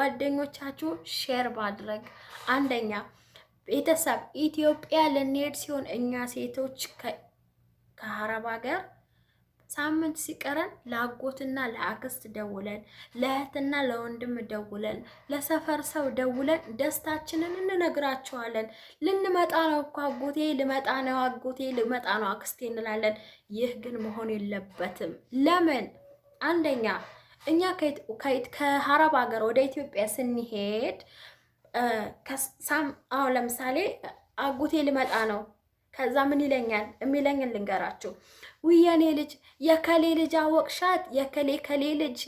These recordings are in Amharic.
ለጓደኞቻችሁ ሼር ማድረግ። አንደኛ ቤተሰብ ኢትዮጵያ ልንሄድ ሲሆን እኛ ሴቶች ከአረብ ሀገር ሳምንት ሲቀረን ለአጎትና ለአክስት ደውለን ለእህትና ለወንድም ደውለን ለሰፈር ሰው ደውለን ደስታችንን እንነግራቸዋለን። ልንመጣ ነው እኮ አጎቴ ልመጣ ነው፣ አጎቴ ልመጣ ነው፣ አክስቴ እንላለን። ይህ ግን መሆን የለበትም። ለምን? አንደኛ እኛ ከአረብ ሀገር ወደ ኢትዮጵያ ስንሄድ አሁን ለምሳሌ አጎቴ ልመጣ ነው፣ ከዛ ምን ይለኛል? የሚለኝን ልንገራችሁ። ውየኔ ልጅ የከሌ ልጅ አወቅሻት? የከሌ ልጅ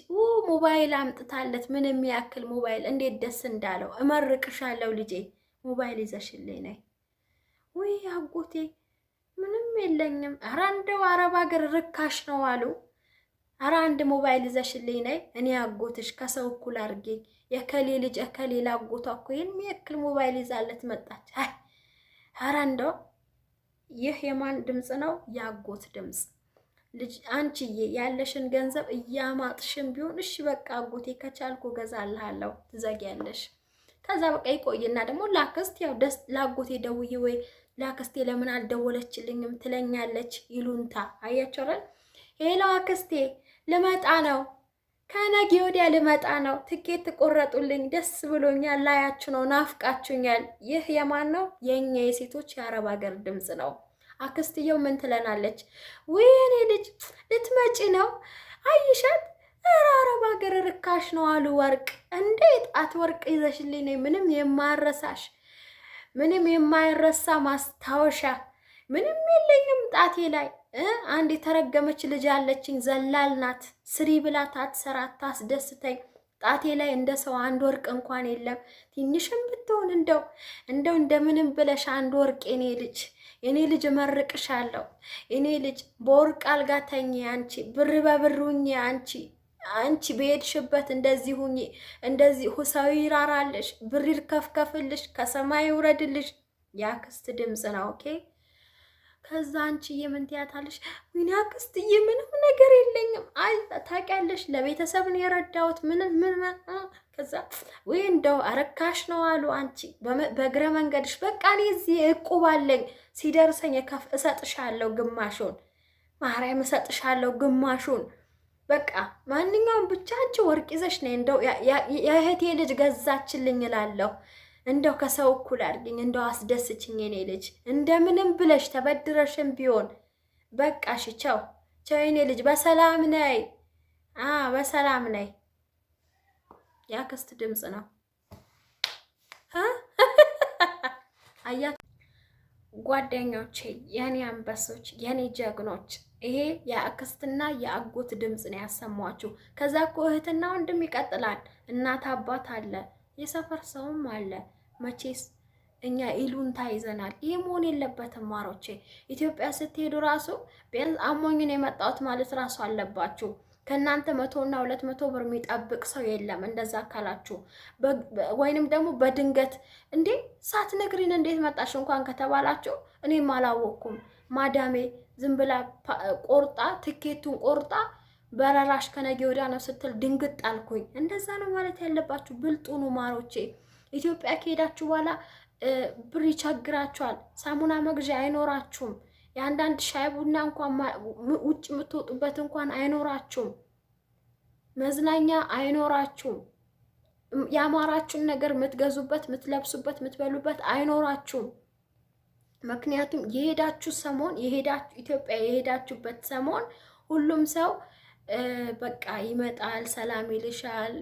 ሞባይል አምጥታለት፣ ምን የሚያክል ሞባይል! እንዴት ደስ እንዳለው! እመርቅሻለሁ ልጄ፣ ሞባይል ይዘሽልኝ ነይ። ውይ አጎቴ ምንም የለኝም። ኧረ እንደው አረብ ሀገር ርካሽ ነው አሉ። ኧረ አንድ ሞባይል ይዘሽልኝ ነይ፣ እኔ አጎትሽ ከሰው እኩል አድርጌ። የከሌ ልጅ የከሌ ላጎቷ እኮ የሚያክል ሞባይል ይዛለት መጣች። ኧረ እንደው ይህ የማን ድምፅ ነው? ያጎት ድምፅ። ልጅ አንቺዬ ያለሽን ገንዘብ እያማጥሽም ቢሆን እሺ በቃ አጎቴ ከቻልኩ ገዛልሃለሁ ትዘጊያለሽ። ከዛ በቃ ይቆይና ደግሞ ላክስት ያው ደስ ላጎቴ ደውዬ ወይ ላክስቴ ለምን አልደወለችልኝም ትለኛለች። ይሉንታ አያችሁ አይደል? ሄሎ አክስቴ ልመጣ ነው፣ ከነገ ወዲያ ልመጣ ነው፣ ትኬት ቆረጡልኝ፣ ደስ ብሎኛል፣ ላያችሁ ነው፣ ናፍቃችሁኛል። ይህ የማን ነው? የኛ የሴቶች የአረብ ሀገር ድምፅ ነው። አክስትየው ምን ትለናለች? ውይ እኔ ልጅ ልትመጪ ነው አይሻት? ኧረ አረብ ሀገር ርካሽ ነው አሉ ወርቅ። እንዴት አትወርቅ ይዘሽልኝ ነይ፣ ምንም የማረሳሽ ምንም የማይረሳ ማስታወሻ። ምንም የለኝም ጣቴ ላይ አንድ የተረገመች ልጅ አለችኝ፣ ዘላል ናት። ስሪ ብላት አትሰራ አታስደስተኝ። ጣቴ ላይ እንደ ሰው አንድ ወርቅ እንኳን የለም። ትንሽም ብትሆን እንደው እንደምንም ብለሽ አንድ ወርቅ የኔ ልጅ እመርቅሻለሁ። የኔ ልጅ በወርቅ አልጋ ተኝ፣ አንቺ ብር በብር ሁኚ፣ አንቺ በሄድሽበት እንደዚህ ሁኚ፣ እንደዚህ ሰው ይራራልሽ፣ ብር ይርከፍከፍልሽ፣ ከሰማይ ይውረድልሽ። የአክስት ድምፅ ነው። ኦኬ። ከዛ አንቺዬ ምን ትያታለሽ? ወይኔ አክስትዬ ምንም ነገር የለኝም። አይ ታውቂያለሽ ለቤተሰብ ነው የረዳሁት ምን ከዛ ወይ እንደው አረካሽ ነው አሉ። አንቺ በእግረ መንገድሽ በቃ እኔ እዚህ እቁብ አለኝ፣ ሲደርሰኝ እሰጥሻለሁ ግማሹን፣ ማርያም እሰጥሻለሁ ግማሹን። በቃ ማንኛውም ብቻ አንቺ ወርቅ ይዘሽ ነይ፣ እንደው የእህቴ ልጅ ገዛችልኝ እላለሁ። እንደው ከሰው እኩል አድርጊኝ፣ እንደው አስደስችኝ የኔ ልጅ፣ እንደምንም ብለሽ ተበድረሽም ቢሆን በቃ እሺ፣ ቻው የኔ ልጅ፣ በሰላም ነይ፣ በሰላም ነይ። የአክስት ድምፅ ነው። አያ ጓደኞቼ፣ የኔ አንበሶች፣ የኔ ጀግኖች፣ ይሄ የአክስትና የአጎት ድምፅ ነው ያሰማችሁ። ከዛ እኮ እህትና ወንድም ይቀጥላል፣ እናት አባት አለ፣ የሰፈር ሰውም አለ። መቼስ እኛ ኢሉንታ ይዘናል። ይህ መሆን የለበትም ማሮቼ። ኢትዮጵያ ስትሄዱ ራሱ ቢያንስ አሞኝን የመጣሁት ማለት ራሱ አለባችሁ። ከእናንተ 100 እና 200 ብር የሚጠብቅ ሰው የለም። እንደዛ ካላችሁ ወይንም ደግሞ በድንገት እንዴ ሳትነግሪን እንዴት መጣሽ እንኳን ከተባላችሁ እኔም አላወቅኩም ማዳሜ ዝም ብላ ቆርጣ ትኬቱን ቆርጣ በረራሽ ከነገ ወዲያ ነው ስትል ድንግጥ አልኩኝ። እንደዛ ነው ማለት ያለባችሁ። ብልጡኑ ማሮቼ። ኢትዮጵያ ከሄዳችሁ በኋላ ብር ይቸግራችኋል። ሳሙና መግዣ አይኖራችሁም። የአንዳንድ ሻይ ቡና እንኳን ውጭ የምትወጡበት እንኳን አይኖራችሁም። መዝናኛ አይኖራችሁም። ያማራችሁን ነገር የምትገዙበት፣ የምትለብሱበት፣ የምትበሉበት አይኖራችሁም። ምክንያቱም የሄዳችሁ ሰሞን ኢትዮጵያ የሄዳችሁበት ሰሞን ሁሉም ሰው በቃ ይመጣል፣ ሰላም ይልሻል፣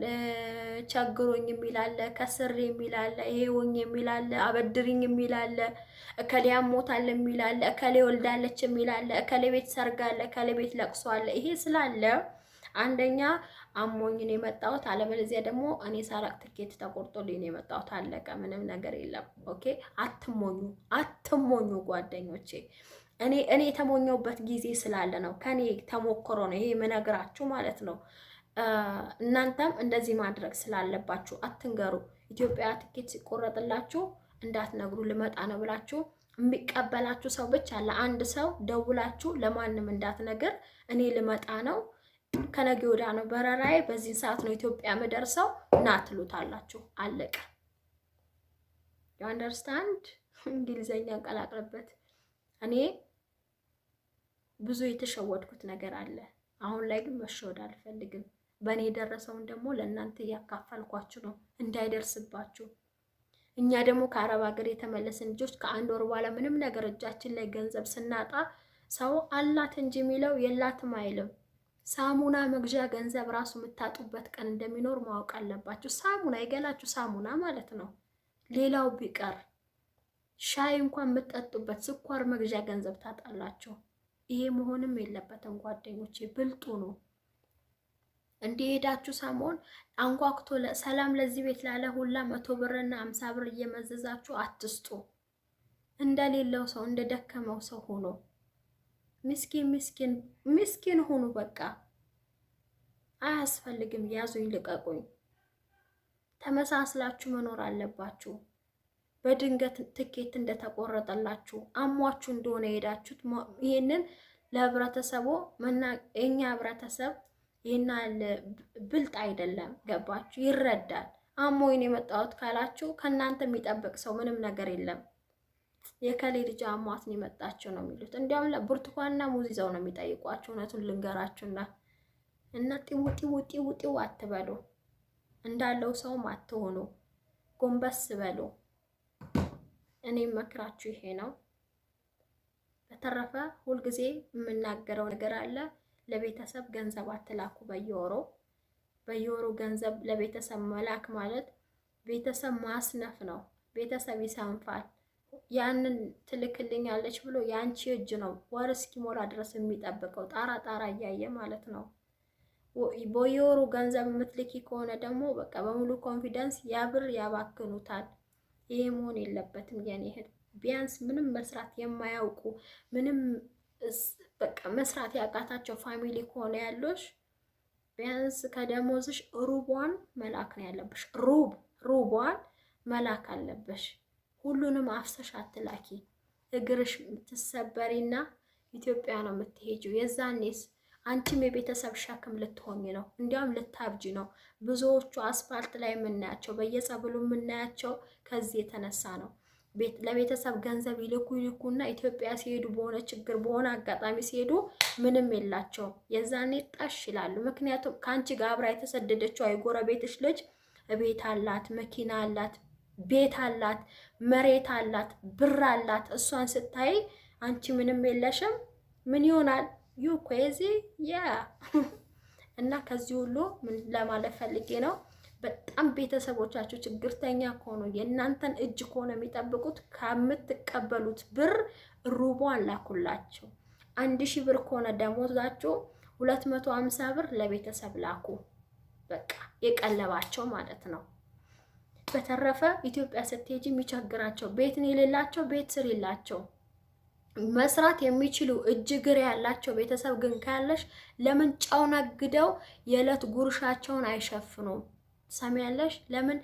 ቸግሮኝ የሚላለ፣ ከስር የሚላለ፣ ይሄውኝ የሚላለ፣ አበድሪኝ የሚላለ፣ እከሌ አሞታል የሚላለ፣ እከሌ ወልዳለች የሚላለ፣ እከሌ ቤት ሰርጋለ፣ እከሌ ቤት ለቅሷለ። ይሄ ስላለ አንደኛ አሞኝን የመጣሁት፣ አለበለዚያ ደግሞ እኔ ሳራቅ ትኬት ተቆርጦልኝ ነው የመጣሁት። አለቀ፣ ምንም ነገር የለም። ኦኬ። አትሞኙ ጓደኞቼ። እኔ የተሞኘውበት ጊዜ ስላለ ነው። ከኔ ተሞክሮ ነው ይሄ መነግራችሁ ማለት ነው። እናንተም እንደዚህ ማድረግ ስላለባችሁ አትንገሩ። ኢትዮጵያ ትኬት ሲቆረጥላችሁ እንዳትነግሩ፣ ልመጣ ነው ብላችሁ የሚቀበላችሁ ሰው ብቻ ለአንድ ሰው ደውላችሁ ለማንም እንዳትነግር፣ እኔ ልመጣ ነው ከነገ ወዲያ ነው በረራዬ፣ በዚህ ሰዓት ነው ኢትዮጵያ የምደርሰው፣ ና ትሉታላችሁ። አለቀ። ዩ አንደርስታንድ? እንግሊዘኛ እንቀላቅልበት። እኔ ብዙ የተሸወድኩት ነገር አለ። አሁን ላይ ግን መሸወድ አልፈልግም። በእኔ የደረሰውን ደግሞ ለእናንተ እያካፈልኳችሁ ነው እንዳይደርስባችሁ። እኛ ደግሞ ከአረብ ሀገር የተመለስን ልጆች ከአንድ ወር በኋላ ምንም ነገር እጃችን ላይ ገንዘብ ስናጣ ሰው አላት እንጂ የሚለው የላትም አይልም። ሳሙና መግዣ ገንዘብ ራሱ የምታጡበት ቀን እንደሚኖር ማወቅ አለባችሁ። ሳሙና የገላችሁ ሳሙና ማለት ነው። ሌላው ቢቀር ሻይ እንኳን የምትጠጡበት ስኳር መግዣ ገንዘብ ታጣላችሁ። ይሄ መሆንም የለበትም ጓደኞቼ፣ ብልጡ ነው። እንደሄዳችሁ ሰሞን አንኳኩቶ ሰላም ለዚህ ቤት ላለ ሁላ 100 ብርና 50 ብር እየመዘዛችሁ አትስጡ። እንደሌለው ሰው እንደደከመው ሰው ሆኖ ምስኪን ሆኑ። በቃ አያስፈልግም። ያዙኝ ልቀቁኝ። ተመሳስላችሁ መኖር አለባችሁ። በድንገት ትኬት እንደተቆረጠላችሁ አሟችሁ እንደሆነ ሄዳችሁት ይሄንን ለህብረተሰቡ የኛ ህብረተሰብ ይሄና ብልጥ አይደለም። ገባችሁ? ይረዳል። አሞኝ የመጣሁት ካላችሁ ከናንተ የሚጠብቅ ሰው ምንም ነገር የለም። የከሌ ልጅ አሟት ነው የመጣችው ነው የሚሉት። እንዲያውም ብርቱካንና ሙዝ ይዘው ነው የሚጠይቋችሁ። እውነቱን ልንገራችሁና እና ጢው አትበሉ። እንዳለው ሰውም አትሆኑ። ጎንበስ በሉ። እኔ መክራችሁ ይሄ ነው። በተረፈ ሁልጊዜ የምናገረው ነገር አለ። ለቤተሰብ ገንዘብ አትላኩ። በየወሩ ገንዘብ ለቤተሰብ መላክ ማለት ቤተሰብ ማስነፍ ነው። ቤተሰብ ይሰንፋል። ያንን ትልክልኛለች ብሎ ያንቺ እጅ ነው ወር እስኪሞላ ድረስ የሚጠብቀው ጣራ እያየ ማለት ነው። በየወሩ ገንዘብ የምትልኪ ከሆነ ደግሞ በቃ በሙሉ ኮንፊደንስ ያብር ያባክኑታል። ይሄ መሆን የለበትም የኔ እህት። ቢያንስ ምንም መስራት የማያውቁ ምንም በቃ መስራት ያቃታቸው ፋሚሊ ከሆነ ያለሽ ቢያንስ ከደሞዝሽ ሩቧን መላክ ነው ያለብሽ። ሩቧን መላክ አለብሽ። ሁሉንም አፍሰሽ አትላኪ። እግርሽ ትሰበሪና ኢትዮጵያ ነው የምትሄጂው። የዛኔስ አንቺም የቤተሰብ ሸክም ልትሆኚ ነው። እንዲያውም ልታብጂ ነው። ብዙዎቹ አስፋልት ላይ የምናያቸው በየጸብሉ የምናያቸው ከዚህ የተነሳ ነው። ለቤተሰብ ገንዘብ ይልኩና ኢትዮጵያ ሲሄዱ በሆነ ችግር በሆነ አጋጣሚ ሲሄዱ ምንም የላቸው። የዛኔ ጣሽ ይላሉ። ምክንያቱም ከአንቺ ጋር አብራ የተሰደደችው የጎረቤትሽ ልጅ ቤት አላት፣ መኪና አላት፣ ቤት አላት፣ መሬት አላት፣ ብር አላት። እሷን ስታይ አንቺ ምንም የለሽም። ምን ይሆናል? ዩ ኮዚ ያ እና ከዚህ ሁሉ ምን ለማለት ፈልጌ ነው፣ በጣም ቤተሰቦቻችሁ ችግርተኛ ከሆኑ የእናንተን እጅ ከሆነ የሚጠብቁት ከምትቀበሉት ብር ሩቧን ላኩላቸው። 1000 ብር ከሆነ ደሞዛችሁ 250 ብር ለቤተሰብ ላኩ። በቃ የቀለባቸው ማለት ነው። በተረፈ ኢትዮጵያ ስትሄጂ የሚቸግራቸው ቤት የሌላቸው ቤት ስር የላቸው መስራት የሚችሉ እጅግር ያላቸው ቤተሰብ ግን ካለሽ ለምን ጫው ነግደው የዕለት ጉርሻቸውን አይሸፍኑም? ሰሚያለሽ? ለምን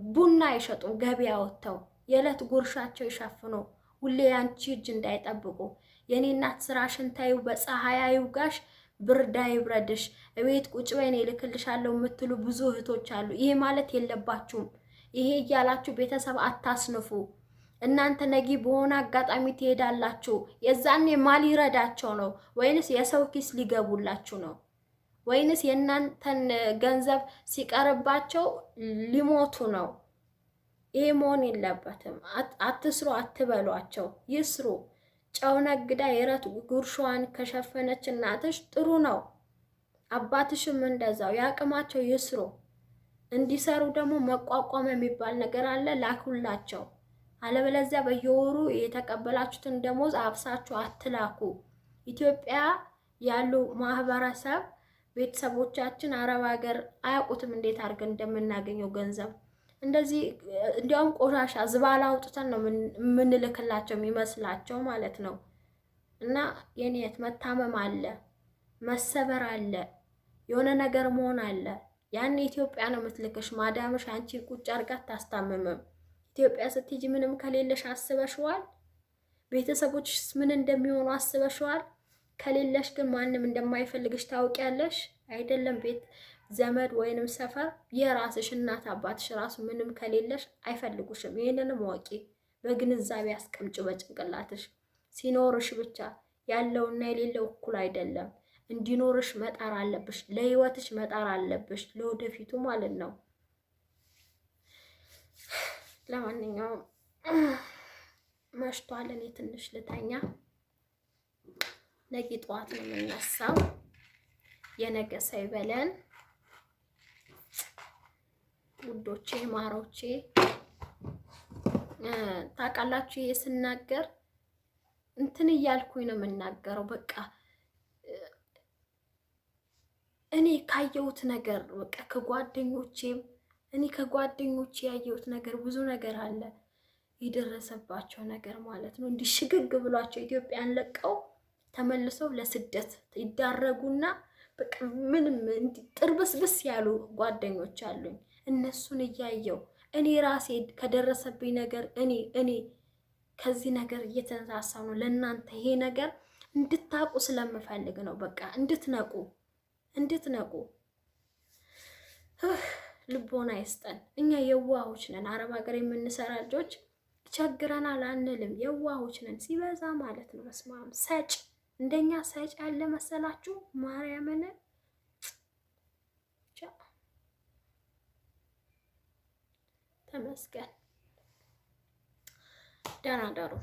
ቡና አይሸጡም? ገበያ ወጥተው የዕለት ጉርሻቸው ይሸፍኑ። ሁሌ ያንቺ እጅ እንዳይጠብቁ። የኔ እናት ስራሽን ታዩ፣ በፀሐያዩ ጋሽ ብርዳ ይብረድሽ፣ እቤት ቁጭ በይ እኔ እልክልሻለሁ የምትሉ ብዙ እህቶች አሉ። ይሄ ማለት የለባችሁም። ይሄ እያላችሁ ቤተሰብ አታስንፉ። እናንተ ነጊ በሆነ አጋጣሚ ትሄዳላችሁ። የዛኔ ማል ይረዳቸው ነው ወይንስ የሰው ኪስ ሊገቡላችሁ ነው? ወይንስ የእናንተን ገንዘብ ሲቀርባቸው ሊሞቱ ነው? ይሄ መሆን የለበትም። አትስሩ አትበሏቸው፣ ይስሩ። ጨው ነግዳ የዕለት ጉርሻዋን ከሸፈነች እናትሽ ጥሩ ነው። አባትሽም እንደዛው ያቅማቸው ይስሩ። እንዲሰሩ ደግሞ መቋቋም የሚባል ነገር አለ፣ ላኩላቸው። አለበለዚያ በየወሩ የተቀበላችሁትን ደሞዝ አብሳችሁ አትላኩ። ኢትዮጵያ ያሉ ማህበረሰብ ቤተሰቦቻችን አረብ ሀገር አያውቁትም እንዴት አድርገን እንደምናገኘው ገንዘብ። እንደዚህ እንዲያውም ቆሻሻ ዝባላ አውጥተን ነው የምንልክላቸው የሚመስላቸው ማለት ነው። እና የኔት መታመም አለ፣ መሰበር አለ፣ የሆነ ነገር መሆን አለ። ያን ኢትዮጵያ ነው የምትልክሽ። ማዳምሽ አንቺ ቁጭ አድርጋ ታስታምምም። ኢትዮጵያ ስትሄጂ ምንም ከሌለሽ አስበሽዋል? ቤተሰቦችስ ምን እንደሚሆኑ አስበሽዋል? ከሌለሽ ግን ማንም እንደማይፈልግሽ ታውቂያለሽ አይደለም? ቤት ዘመድ ወይንም ሰፈር የራስሽ እናት አባትሽ ራሱ ምንም ከሌለሽ አይፈልጉሽም። ይህንንም ወቂ፣ በግንዛቤ አስቀምጭ በጭንቅላትሽ። ሲኖርሽ ብቻ ያለውና የሌለው እኩል አይደለም። እንዲኖርሽ መጣር አለብሽ፣ ለህይወትሽ መጣር አለብሽ፣ ለወደፊቱ ማለት ነው። ለማንኛውም መሽቷል፣ እኔ ትንሽ ልተኛ። ነገ ጠዋት ነው የምነሳው። የነገ ሳይበለን ውዶቼ ማሮቼ። ታውቃላችሁ ስናገር እንትን እያልኩኝ ነው የምናገረው። በቃ እኔ ካየሁት ነገር በቃ ከጓደኞቼ ያየሁት ነገር ብዙ ነገር አለ፣ የደረሰባቸው ነገር ማለት ነው። እንዲህ ሽግግ ብሏቸው ኢትዮጵያን ለቀው ተመልሰው ለስደት ይዳረጉና በቃ ምንም እንዲህ ጥርብስብስ ያሉ ጓደኞች አሉኝ። እነሱን እያየው እኔ ራሴ ከደረሰብኝ ነገር እኔ ከዚህ ነገር እየተነሳሳው ነው። ለእናንተ ይሄ ነገር እንድታቁ ስለምፈልግ ነው። በቃ እንድትነቁ ልቦና ይስጠን። እኛ የዋሆች ነን። አረብ ሀገር የምንሰራ ልጆች ቸግረናል አንልም። የዋሆች ነን ሲበዛ ማለት ነው። መስማም ሰጭ እንደኛ ሰጭ ያለ መሰላችሁ? ማርያምን ተመስገን። ደህና ደሩ።